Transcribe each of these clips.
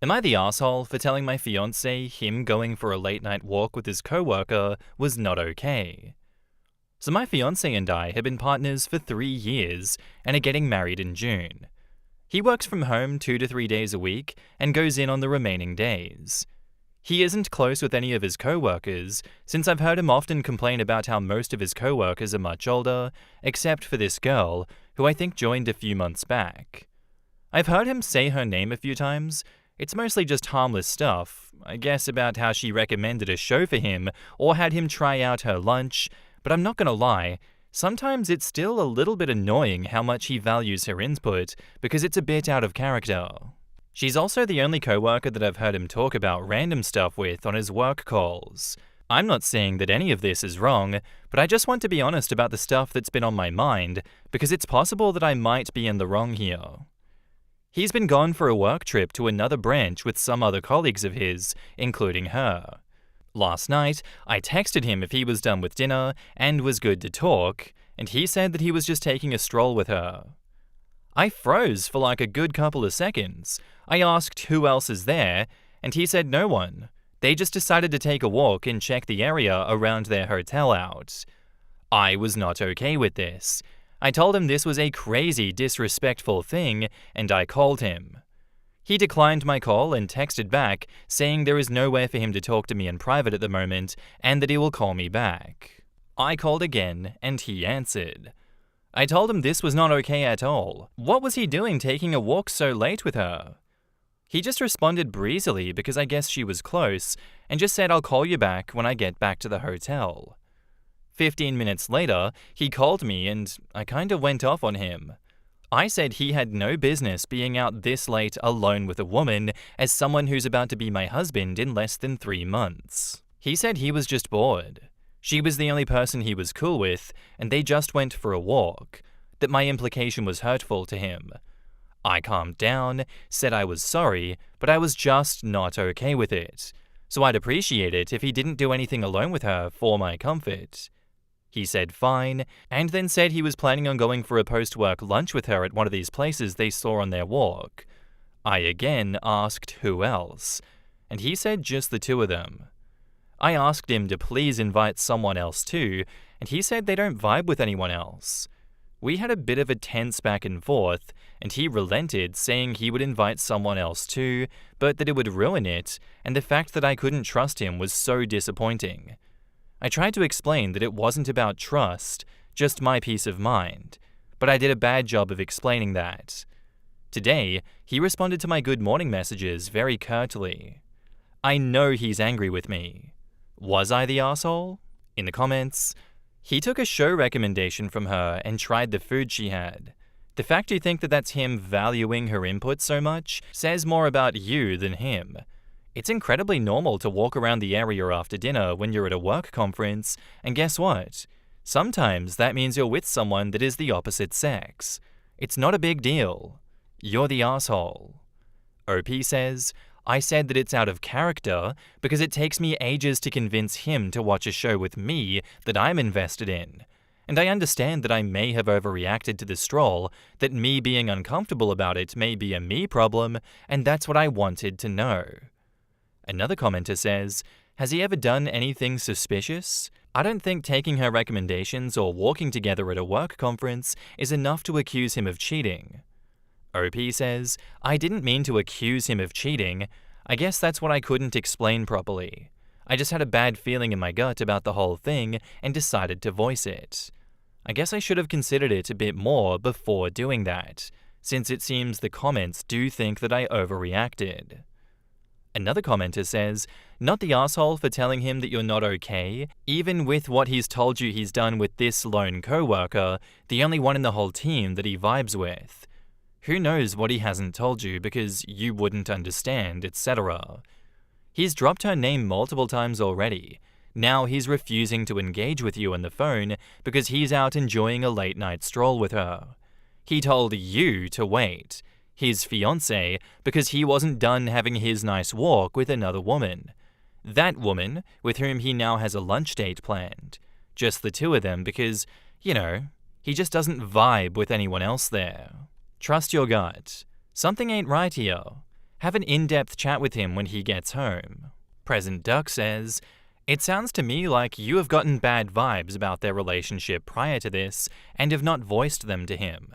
Am I the asshole for telling my fiance him going for a late night walk with his coworker was not okay? So my fiance and I have been partners for 3 years and are getting married in June. He works from home 2 to 3 days a week and goes in on the remaining days. He isn't close with any of his coworkers, since I've heard him often complain about how most of his coworkers are much older, except for this girl, who I think joined a few months back. I've heard him say her name a few times. It's mostly just harmless stuff, I guess about how she recommended a show for him or had him try out her lunch, but I'm not gonna lie, sometimes it's still a little bit annoying how much he values her input because it's a bit out of character. She's also the only coworker that I've heard him talk about random stuff with on his work calls. I'm not saying that any of this is wrong, but I just want to be honest about the stuff that's been on my mind because it's possible that I might be in the wrong here. He's been gone for a work trip to another branch with some other colleagues of his, including her. Last night, I texted him if he was done with dinner and was good to talk, and he said that he was just taking a stroll with her. I froze for like a good couple of seconds. I asked who else is there, and he said no one. They just decided to take a walk and check the area around their hotel out. I was not okay with this. I told him this was a crazy, disrespectful thing, and I called him. He declined my call and texted back, saying there is nowhere for him to talk to me in private at the moment, and that he will call me back. I called again, and he answered. I told him this was not okay at all. What was he doing taking a walk so late with her? He just responded breezily because I guess she was close, and just said I'll call you back when I get back to the hotel. 15 minutes later, he called me and I kinda went off on him. I said he had no business being out this late alone with a woman as someone who's about to be my husband in less than 3 months. He said he was just bored. She was the only person he was cool with, and they just went for a walk, that my implication was hurtful to him. I calmed down, said I was sorry, but I was just not okay with it, so I'd appreciate it if he didn't do anything alone with her for my comfort. He said fine, and then said he was planning on going for a post-work lunch with her at one of these places they saw on their walk. I again asked who else, and he said just the two of them. I asked him to please invite someone else too, and he said they don't vibe with anyone else. We had a bit of a tense back and forth, and he relented, saying he would invite someone else too, but that it would ruin it, and the fact that I couldn't trust him was so disappointing. I tried to explain that it wasn't about trust, just my peace of mind, but I did a bad job of explaining that. Today, he responded to my good morning messages very curtly. I know he's angry with me. Was I the asshole? In the comments, he took a show recommendation from her and tried the food she had. The fact you think that that's him valuing her input so much says more about you than him. It's incredibly normal to walk around the area after dinner when you're at a work conference, and guess what? Sometimes that means you're with someone that is the opposite sex. It's not a big deal. You're the asshole. OP says, I said that it's out of character because it takes me ages to convince him to watch a show with me that I'm invested in. And I understand that I may have overreacted to the stroll, that me being uncomfortable about it may be a me problem, and that's what I wanted to know. Another commenter says, has he ever done anything suspicious? I don't think taking her recommendations or walking together at a work conference is enough to accuse him of cheating. OP says, I didn't mean to accuse him of cheating. I guess that's what I couldn't explain properly. I just had a bad feeling in my gut about the whole thing and decided to voice it. I guess I should have considered it a bit more before doing that, since it seems the comments do think that I overreacted. Another commenter says, not the asshole for telling him that you're not okay, even with what he's told you he's done with this lone coworker, the only one in the whole team that he vibes with. Who knows what he hasn't told you because you wouldn't understand, etc. He's dropped her name multiple times already. Now he's refusing to engage with you on the phone because he's out enjoying a late night stroll with her. He told you to wait. His fiance, because he wasn't done having his nice walk with another woman. That woman, with whom he now has a lunch date planned. Just the two of them because, he just doesn't vibe with anyone else there. Trust your gut. Something ain't right here. Have an in-depth chat with him when he gets home. Present Duck says, it sounds to me like you have gotten bad vibes about their relationship prior to this and have not voiced them to him.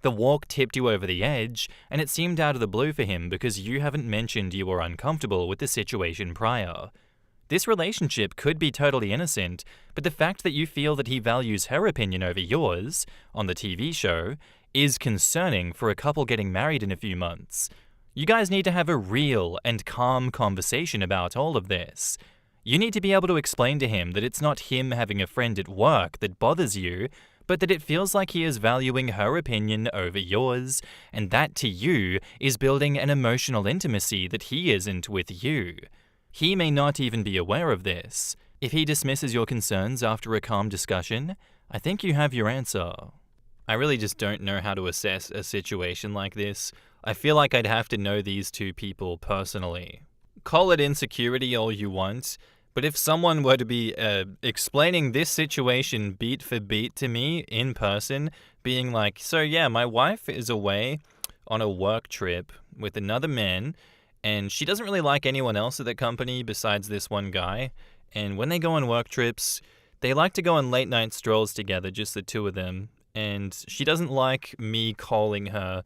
The walk tipped you over the edge, and it seemed out of the blue for him because you haven't mentioned you were uncomfortable with the situation prior. This relationship could be totally innocent, but the fact that you feel that he values her opinion over yours, on the TV show, is concerning for a couple getting married in a few months. You guys need to have a real and calm conversation about all of this. You need to be able to explain to him that it's not him having a friend at work that bothers you, but that it feels like he is valuing her opinion over yours, and that to you is building an emotional intimacy that he isn't with you. He may not even be aware of this. If he dismisses your concerns after a calm discussion, I think you have your answer. I really just don't know how to assess a situation like this. I feel like I'd have to know these two people personally. Call it insecurity all you want, but if someone were to be explaining this situation beat for beat to me in person, being like, so yeah, my wife is away on a work trip with another man, and she doesn't really like anyone else at the company besides this one guy, and when they go on work trips, they like to go on late night strolls together, just the two of them, and she doesn't like me calling her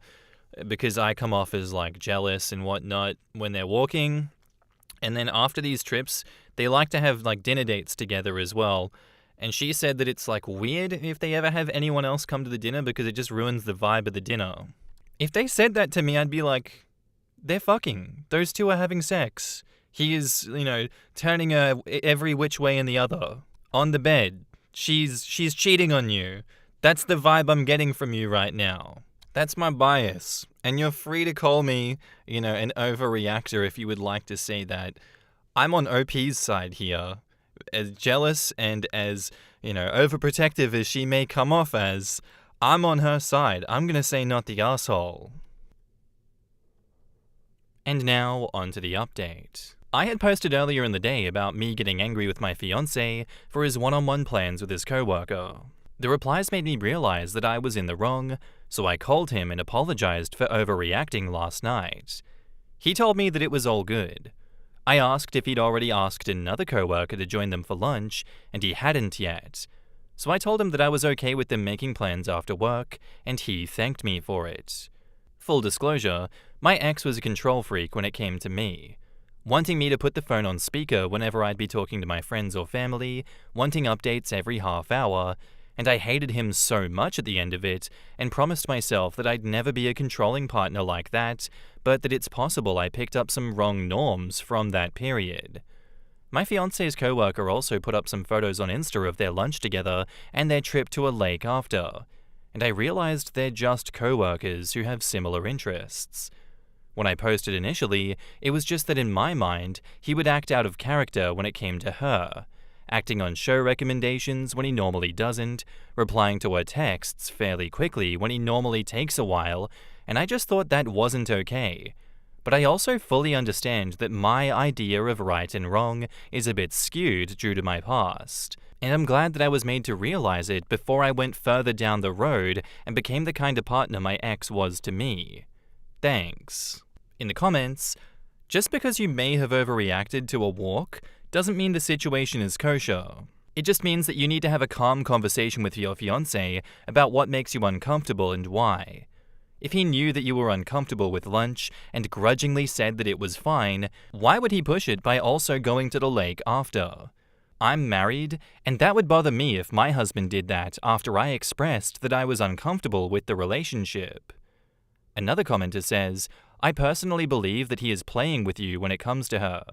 because I come off as like jealous and whatnot when they're walking. And then after these trips, they like to have like dinner dates together as well. And she said that it's like weird if they ever have anyone else come to the dinner because it just ruins the vibe of the dinner. If they said that to me, I'd be like, they're fucking. Those two are having sex. He is, turning her every which way in the other. On the bed. She's cheating on you. That's the vibe I'm getting from you right now. That's my bias. And you're free to call me, an overreactor if you would like to say that. I'm on OP's side here. As jealous and as, overprotective as she may come off as, I'm on her side. I'm gonna say not the asshole. And now, on to the update. I had posted earlier in the day about me getting angry with my fiance for his one-on-one plans with his coworker. The replies made me realize that I was in the wrong, so I called him and apologized for overreacting last night. He told me that it was all good. I asked if he'd already asked another coworker to join them for lunch, and he hadn't yet. So I told him that I was okay with them making plans after work, and he thanked me for it. Full disclosure, my ex was a control freak when it came to me. Wanting me to put the phone on speaker whenever I'd be talking to my friends or family, wanting updates every half hour, and I hated him so much at the end of it, and promised myself that I'd never be a controlling partner like that, but that it's possible I picked up some wrong norms from that period. My fiance's coworker also put up some photos on Insta of their lunch together and their trip to a lake after, and I realized they're just coworkers who have similar interests. When I posted initially, it was just that in my mind, he would act out of character when it came to her, acting on show recommendations when he normally doesn't, replying to her texts fairly quickly when he normally takes a while, and I just thought that wasn't okay. But I also fully understand that my idea of right and wrong is a bit skewed due to my past, and I'm glad that I was made to realize it before I went further down the road and became the kind of partner my ex was to me. Thanks. In the comments, just because you may have overreacted to a walk doesn't mean the situation is kosher. It just means that you need to have a calm conversation with your fiancé about what makes you uncomfortable and why. If he knew that you were uncomfortable with lunch and grudgingly said that it was fine, why would he push it by also going to the lake after? I'm married, and that would bother me if my husband did that after I expressed that I was uncomfortable with the relationship. Another commenter says, I personally believe that he is playing with you when it comes to her.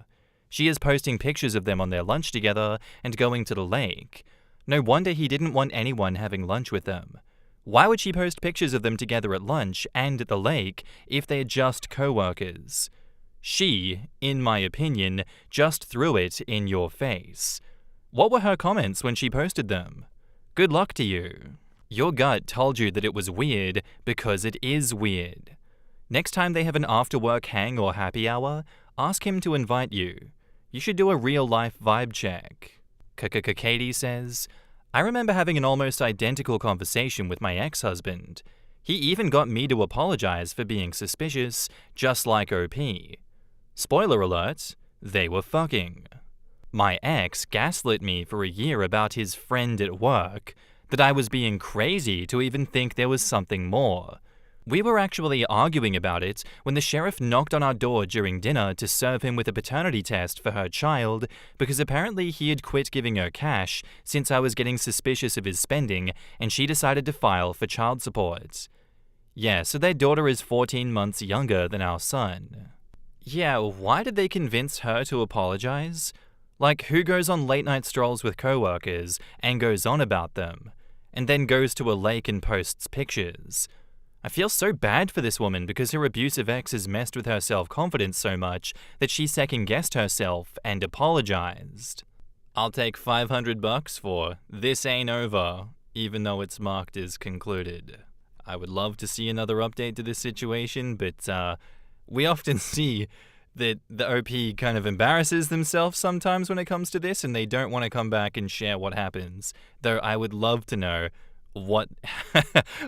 She is posting pictures of them on their lunch together and going to the lake. No wonder he didn't want anyone having lunch with them. Why would she post pictures of them together at lunch and at the lake if they're just co-workers? She, in my opinion, just threw it in your face. What were her comments when she posted them? Good luck to you. Your gut told you that it was weird because it is weird. Next time they have an after-work hang or happy hour, ask him to invite you. You should do a real-life vibe check. Katie says, I remember having an almost identical conversation with my ex-husband. He even got me to apologize for being suspicious, just like OP. Spoiler alert, they were fucking. My ex gaslit me for a year about his friend at work, that I was being crazy to even think there was something more. We were actually arguing about it when the sheriff knocked on our door during dinner to serve him with a paternity test for her child because apparently he had quit giving her cash since I was getting suspicious of his spending and she decided to file for child support. Yeah, so their daughter is 14 months younger than our son. Yeah, why did they convince her to apologize? Like, who goes on late-night strolls with coworkers and goes on about them, and then goes to a lake and posts pictures? I feel so bad for this woman because her abusive ex has messed with her self-confidence so much that she second-guessed herself and apologized. I'll take $500 for "This ain't over," even though it's marked as concluded. I would love to see another update to this situation, but we often see that the OP kind of embarrasses themselves sometimes when it comes to this, and they don't want to come back and share what happens. Though I would love to know what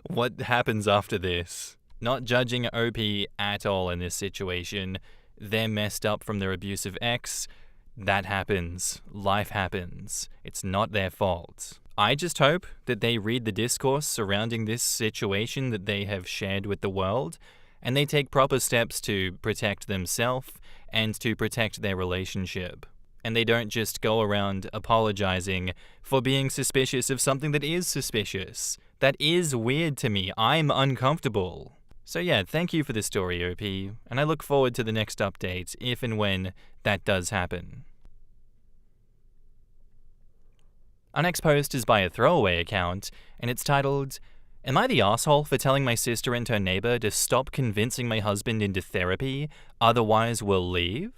what happens after this. Not judging OP at all in this situation. They're messed up from their abusive ex. That happens. Life happens. It's not their fault. I just hope that they read the discourse surrounding this situation that they have shared with the world, and they take proper steps to protect themselves and to protect their relationship. And they don't just go around apologizing for being suspicious of something that is suspicious. That is weird to me. I'm uncomfortable. So yeah, thank you for the story, OP, and I look forward to the next update if and when that does happen. Our next post is by a throwaway account, and it's titled, "Am I the asshole for telling my sister and her neighbor to stop convincing my husband into therapy, otherwise we'll leave?"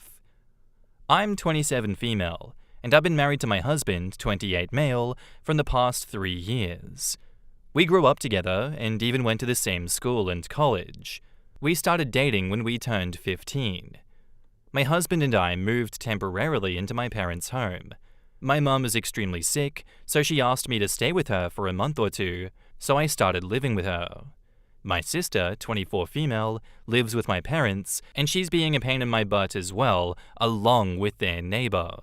I'm 27 female, and I've been married to my husband, 28 male, from the past 3 years. We grew up together and even went to the same school and college. We started dating when we turned 15. My husband and I moved temporarily into my parents' home. My mum is extremely sick, so she asked me to stay with her for a month or two, so I started living with her. My sister, 24 female, lives with my parents, and she's being a pain in my butt as well, along with their neighbor.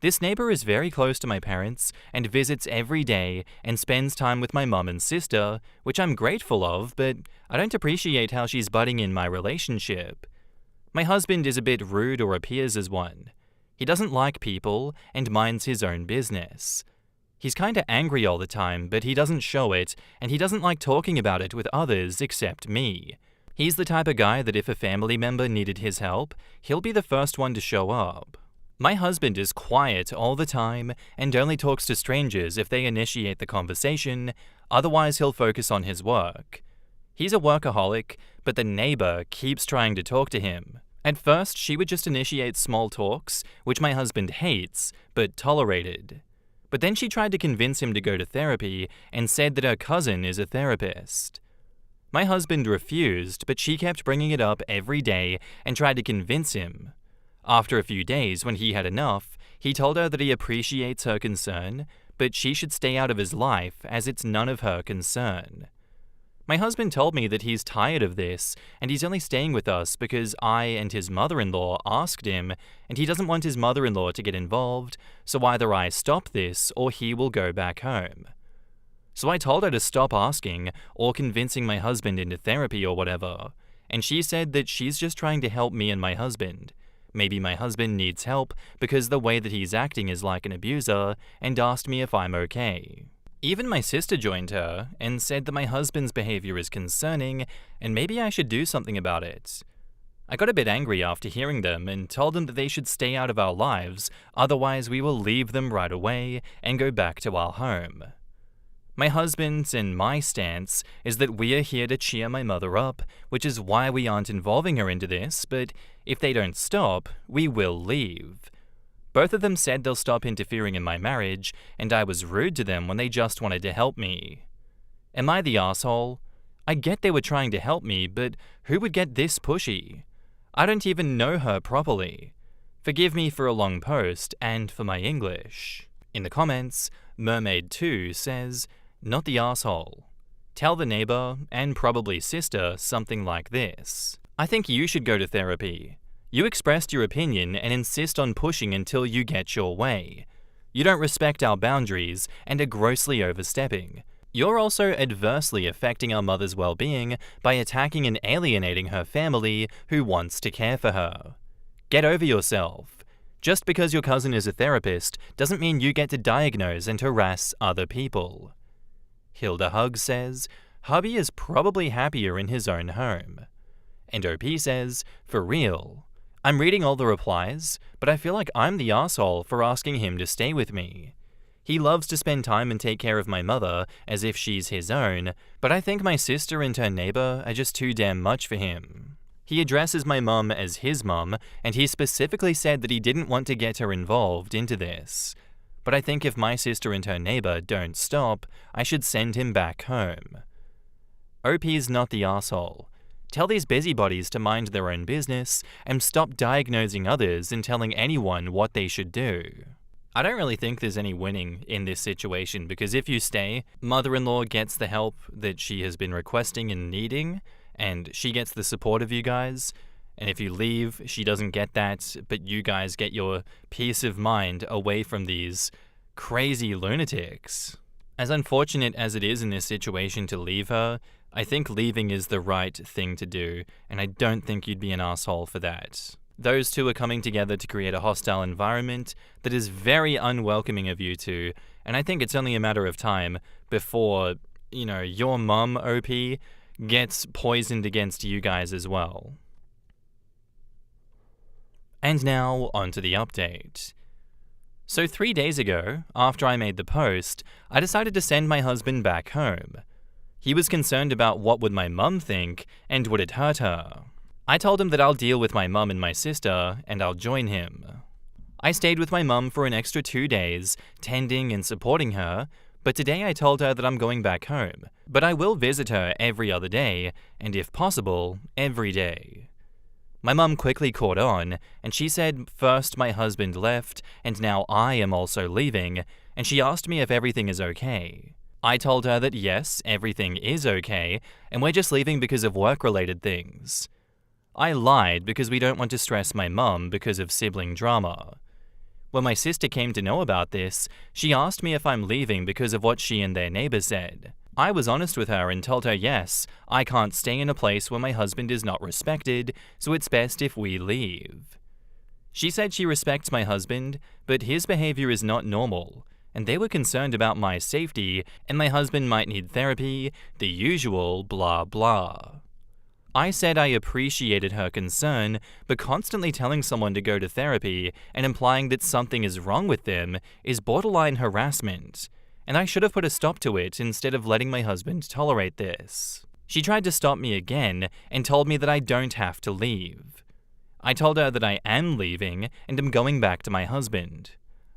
This neighbor is very close to my parents and visits every day and spends time with my mum and sister, which I'm grateful of, but I don't appreciate how she's butting in my relationship. My husband is a bit rude or appears as one. He doesn't like people and minds his own business. He's kinda angry all the time, but he doesn't show it, and he doesn't like talking about it with others except me. He's the type of guy that if a family member needed his help, he'll be the first one to show up. My husband is quiet all the time and only talks to strangers if they initiate the conversation, otherwise he'll focus on his work. He's a workaholic, but the neighbor keeps trying to talk to him. At first, she would just initiate small talks, which my husband hates, but tolerated. But then she tried to convince him to go to therapy and said that her cousin is a therapist. My husband refused, but she kept bringing it up every day and tried to convince him. After a few days, when he had enough, he told her that he appreciates her concern, but she should stay out of his life as it's none of her concern. My husband told me that he's tired of this, and he's only staying with us because I and his mother-in-law asked him, and he doesn't want his mother-in-law to get involved, so either I stop this or he will go back home. So I told her to stop asking or convincing my husband into therapy or whatever, and she said that she's just trying to help me and my husband. Maybe my husband needs help because the way that he's acting is like an abuser, and asked me if I'm okay. Even my sister joined her and said that my husband's behavior is concerning and maybe I should do something about it. I got a bit angry after hearing them and told them that they should stay out of our lives, otherwise we will leave them right away and go back to our home. My husband's and my stance is that we are here to cheer my mother up, which is why we aren't involving her into this, but if they don't stop, we will leave. Both of them said they'll stop interfering in my marriage, and I was rude to them when they just wanted to help me. Am I the asshole? I get they were trying to help me, but who would get this pushy? I don't even know her properly. Forgive me for a long post and for my English. In the comments, Mermaid2 says, "Not the asshole. Tell the neighbor, and probably sister, something like this. I think you should go to therapy. You expressed your opinion and insist on pushing until you get your way. You don't respect our boundaries and are grossly overstepping. You're also adversely affecting our mother's well-being by attacking and alienating her family who wants to care for her. Get over yourself. Just because your cousin is a therapist doesn't mean you get to diagnose and harass other people. Hilda Hugg says, hubby is probably happier in his own home. And OP says, for real. I'm reading all the replies, but I feel like I'm the asshole for asking him to stay with me. He loves to spend time and take care of my mother as if she's his own, but I think my sister and her neighbor are just too damn much for him. He addresses my mum as his mum, and he specifically said that he didn't want to get her involved into this. But I think if my sister and her neighbor don't stop, I should send him back home. OP's not the asshole. Tell these busybodies to mind their own business and stop diagnosing others and telling anyone what they should do. I don't really think there's any winning in this situation because if you stay, mother-in-law gets the help that she has been requesting and needing, and she gets the support of you guys. And if you leave, she doesn't get that, but you guys get your peace of mind away from these crazy lunatics. As unfortunate as it is in this situation to leave her, I think leaving is the right thing to do, and I don't think you'd be an asshole for that. Those two are coming together to create a hostile environment that is very unwelcoming of you two, and I think it's only a matter of time before, your mum, OP, gets poisoned against you guys as well. And now, on to the update. So 3 days ago, after I made the post, I decided to send my husband back home. He was concerned about what would my mum think and would it hurt her. I told him that I'll deal with my mum and my sister, and I'll join him. I stayed with my mum for an extra 2 days, tending and supporting her, but today I told her that I'm going back home, but I will visit her every other day, and if possible, every day. My mum quickly caught on, and she said first my husband left, and now I am also leaving, and she asked me if everything is okay. I told her that yes, everything is okay, and we're just leaving because of work-related things. I lied because we don't want to stress my mum because of sibling drama. When my sister came to know about this, she asked me if I'm leaving because of what she and their neighbor said. I was honest with her and told her yes, I can't stay in a place where my husband is not respected, so it's best if we leave. She said she respects my husband, but his behavior is not normal, and they were concerned about my safety and my husband might need therapy, the usual blah blah. I said I appreciated her concern, but constantly telling someone to go to therapy and implying that something is wrong with them is borderline harassment, and I should have put a stop to it instead of letting my husband tolerate this. She tried to stop me again and told me that I don't have to leave. I told her that I am leaving and am going back to my husband.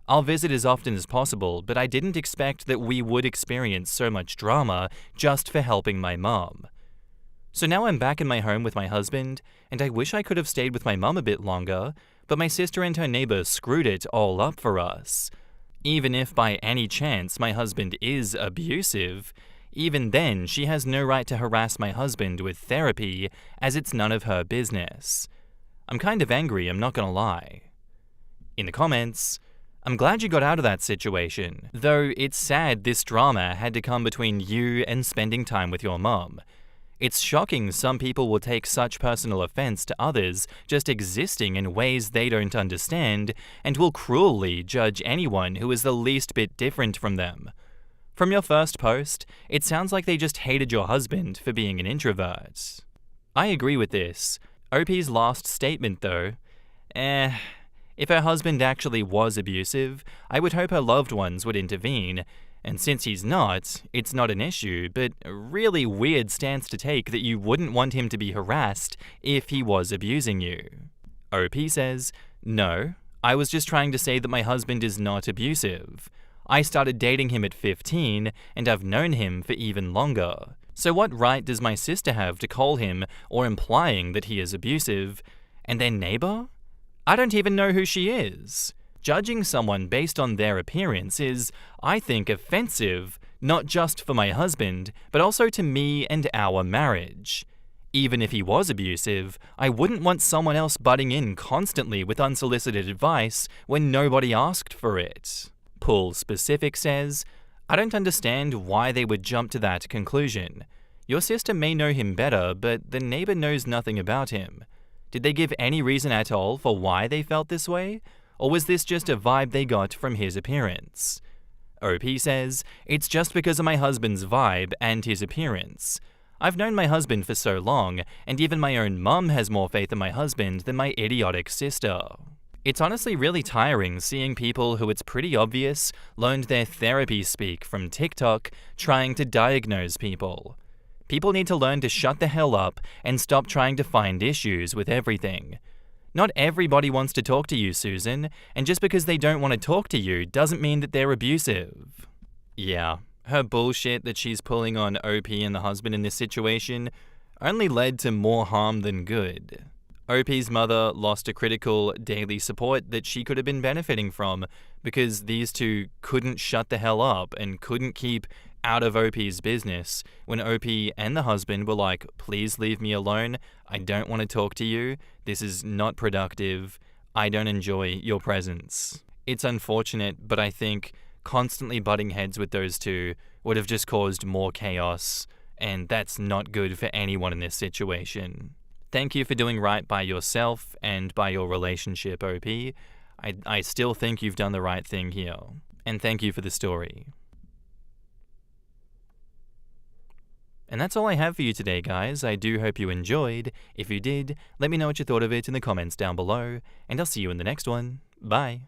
I'll visit as often as possible, but I didn't expect that we would experience so much drama just for helping my mum. So now I'm back in my home with my husband, and I wish I could have stayed with my mum a bit longer, but my sister and her neighbor screwed it all up for us. Even if by any chance my husband is abusive, even then she has no right to harass my husband with therapy, as it's none of her business. I'm kind of angry, I'm not gonna lie. In the comments, I'm glad you got out of that situation, though it's sad this drama had to come between you and spending time with your mum. It's shocking some people will take such personal offense to others just existing in ways they don't understand and will cruelly judge anyone who is the least bit different from them. From your first post, it sounds like they just hated your husband for being an introvert. I agree with this. OP's last statement though, if her husband actually was abusive, I would hope her loved ones would intervene. And since he's not, it's not an issue, but a really weird stance to take that you wouldn't want him to be harassed if he was abusing you. OP says, no, I was just trying to say that my husband is not abusive. I started dating him at 15, and I've known him for even longer. So what right does my sister have to call him or implying that he is abusive? And their neighbor? I don't even know who she is. Judging someone based on their appearance is, I think, offensive Not just for my husband, but also to me and our marriage. Even if he was abusive, I wouldn't want someone else butting in constantly with unsolicited advice when nobody asked for it. Pool Specific says, I don't understand why they would jump to that conclusion. Your sister may know him better, but the neighbor knows nothing about him. Did they give any reason at all for why they felt this way? Or was this just a vibe they got from his appearance? OP says, it's just because of my husband's vibe and his appearance. I've known my husband for so long, and even my own mum has more faith in my husband than my idiotic sister. It's honestly really tiring seeing people who it's pretty obvious learned their therapy speak from TikTok trying to diagnose people. People need to learn to shut the hell up and stop trying to find issues with everything. Not everybody wants to talk to you, Susan, and just because they don't want to talk to you doesn't mean that they're abusive. Yeah, her bullshit that she's pulling on OP and the husband in this situation only led to more harm than good. OP's mother lost a critical daily support that she could have been benefiting from because these two couldn't shut the hell up and couldn't keep out of OP's business when OP and the husband were like, please leave me alone, I don't want to talk to you, this is not productive, I don't enjoy your presence. It's unfortunate, but I think constantly butting heads with those two would have just caused more chaos, and that's not good for anyone in this situation. Thank you for doing right by yourself and by your relationship, OP. I still think you've done the right thing here. And thank you for the story. And that's all I have for you today, guys. I do hope you enjoyed. If you did, let me know what you thought of it in the comments down below, and I'll see you in the next one. Bye.